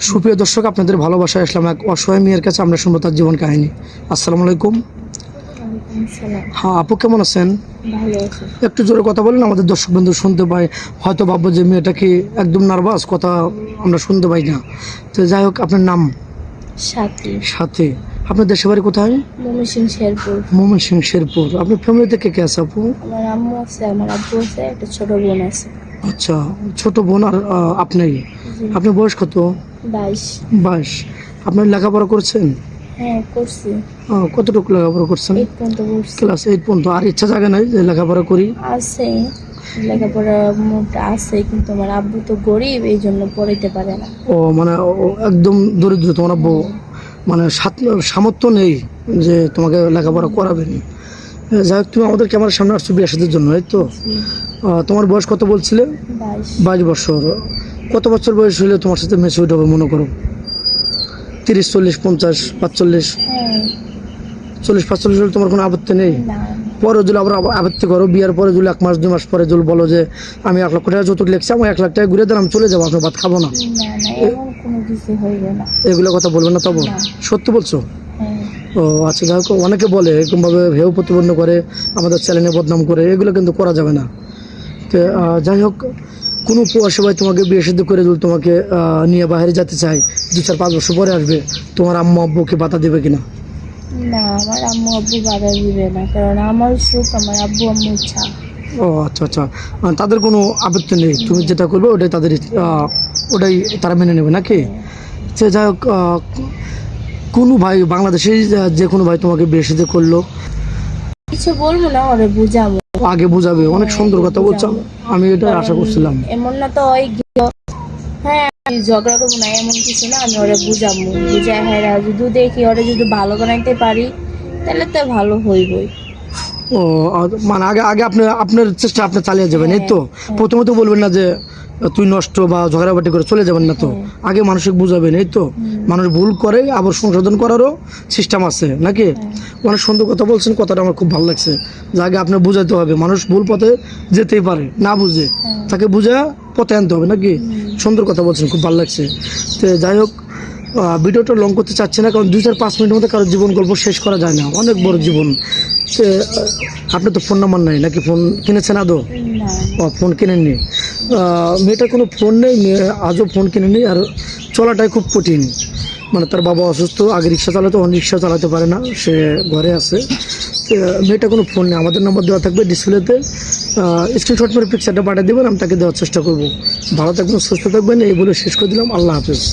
সুপ্রিয় দর্শক, আপনাদের ভালোবাসায় আসলাম এক অসহায় মেয়ের কাছে। আমরা শুনবো তার জীবন কাহিনী। আসসালামু আলাইকুম। হ্যাঁ আপু, কেমন আছেন? ভালো আছে। একটু জোরে কথা বলেন, আমাদের দর্শক বন্ধু শুনতে পায়, হয়তো ভাববো যে মেয়েটা কি একদম নার্ভাস, কথা আমরা শুনতে পাই না। তো যাই হোক, আপনার নাম? সাথী। সাথে। আপনার দেশের বাড়ি কোথায়? ময়মনসিংহ শেরপুর। ময়মনসিংহ শেরপুর। আপনার ফ্যামিলিতে কে কে আছে আপু? আমার আম্মু আছে, আমার আব্বু আছে, একটা ছোট বোন আছে। আচ্ছা, ছোট বোন আর আপনি। আপনার বয়স কত? 22। 22। আপনার লেখাপড়া করছেন? হ্যাঁ করছি। কতটুকু লেখাপড়া করছেন? 8 পর্যন্ত করছি। ক্লাস 8 পর্যন্ত। আর ইচ্ছা জাগে নাই যে লেখাপড়া করি? আছে, লেখাপড়া মোট আছে, কিন্তু আমার আব্বু তো গরিব, এই জন্য পড়াইতে পারে না। ও মানে একদম দরিদ্র, তোমার আব্বু মানে সামর্থ্য নেই যে তোমাকে লেখাপড়া করাবেন। যাই হোক, তুমি আমাদের ক্যামেরার সামনে আসছো বিয়ে সাথের জন্য, এই তো? তোমার বয়স কত বলছিলে? 22। 22 বছর। কত বছর বয়স হলে তোমার সাথে ম্যাচিউর হবে মনে করো? 30, 40, 50, 45? হ্যাঁ। 40, 45 হলে তোমার কোনো আপত্তি নেই? না পরে যদি আবার আপত্তি করো, বিয়ার পরে যদি 1 মাস 2 মাস পরে যদি বলো যে আমি 1 লক্ষ টাকা যৌতুক লিখছি, আমি 1 লাখ টাকা ঘুরে দেন, আমি চলে যাবো, আপনার ভাত খাবো না, না না, এমন কোনো কিছু হইবে না। এগুলো কথা বলবেন না? তবু না। সত্যি বলছো? হ্যাঁ। ও আচ্ছা, যাই হোক, অনেকে বলে এরকমভাবে হেউ প্রতিপন্ন করে, আমাদের চ্যানেলে বদনাম করে, এগুলো কিন্তু করা যাবে না। তো যাই হোক, কোনো প্রবাসী ভাই তোমাকে বিয়ে সিদ্ধ করে যদি তোমাকে নিয়ে বাইরে যেতে চায়, 2-4-5 বছর পরে আসবে, তোমার আম্মু আব্বুকে বাধা দেবে কিনা? না, আমার আম্মু আব্বু বাধা দিবে না, কারণ আমার সুখ আমার আব্বু আম্মু ইচ্ছা। ও আচ্ছা আচ্ছা, তাদের কোনো আপত্তি নেই, তুমি যেটা করবে ওটাই তাদের ওটাই তারা মেনে নেবে নাকি? সে যাই হোক, কোনো ভাই বাংলাদেশে যে কোনো ভাই তোমাকে বিয়ে সাথে করলো, কিছু বলবো না, ওরে বুঝাবো। আগে বুঝাবে। অনেক সুন্দর কথা বলছাম, আমি এটা আশা করছিলাম। এমন না তো ওই হ্যাঁ আমি ঝগড়া করবো না, এমন কিছু না, আমি ওরে বুঝাবো। বুঝাই হ্যাঁ যদি দেখি ওরে যদি ভালো বানাইতে পারি, তাহলে তো ভালো হইবই। ও মানে আগে আগে আপনি আপনার চেষ্টা আপনি চালিয়ে যাবেন, এই তো? প্রথমে তো বলবেন না যে তুই নষ্ট বা ঝগড়াবাটি করে চলে যাবেন না তো, আগে মানুষকে বুঝাবেন, এই তো? মানুষ ভুল করে, আবার সংশোধন করারও সিস্টেম আছে নাকি? অনেক সুন্দর কথা বলছেন, কথাটা আমার খুব ভালো লাগছে। যে আগে আপনার বুঝাতে হবে, মানুষ ভুল পথে যেতেই পারে, না বুঝে তাকে বুঝা পথে আনতে হবে নাকি? সুন্দর কথা বলছেন, খুব ভালো লাগছে। তো যাই হোক, ভিডিওটা লং করতে চাচ্ছি না, কারণ 2-4-5 মিনিটের মধ্যে কারোর জীবন গল্প শেষ করা যায় না, অনেক বড় জীবন। তো আপনার তো ফোন নাম্বার নাই নাকি? ফোন কিনেছেন আদৌ? না ফোন কিনেননি? মেয়েটার কোনো ফোন নেই, মেয়ে আজও ফোন কিনেনি। আর চলাটাই খুব কঠিন, মানে তার বাবা অসুস্থ, আগে রিক্সা চালাতো, রিক্সা চালাতে পারে না, সে ঘরে আছে। তো মেয়েটা কোনো ফোন নেই। আমাদের নাম্বার দেওয়া থাকবে ডিসপ্লেতে, স্ক্রিনশট মেরে পিকচারটা পাঠিয়ে দেবেন, আমি তাকে দেওয়ার চেষ্টা করবো। ভালো থাকবেন, সুস্থ থাকবেন, এই বলে শেষ করে দিলাম। আল্লাহ হাফেজ।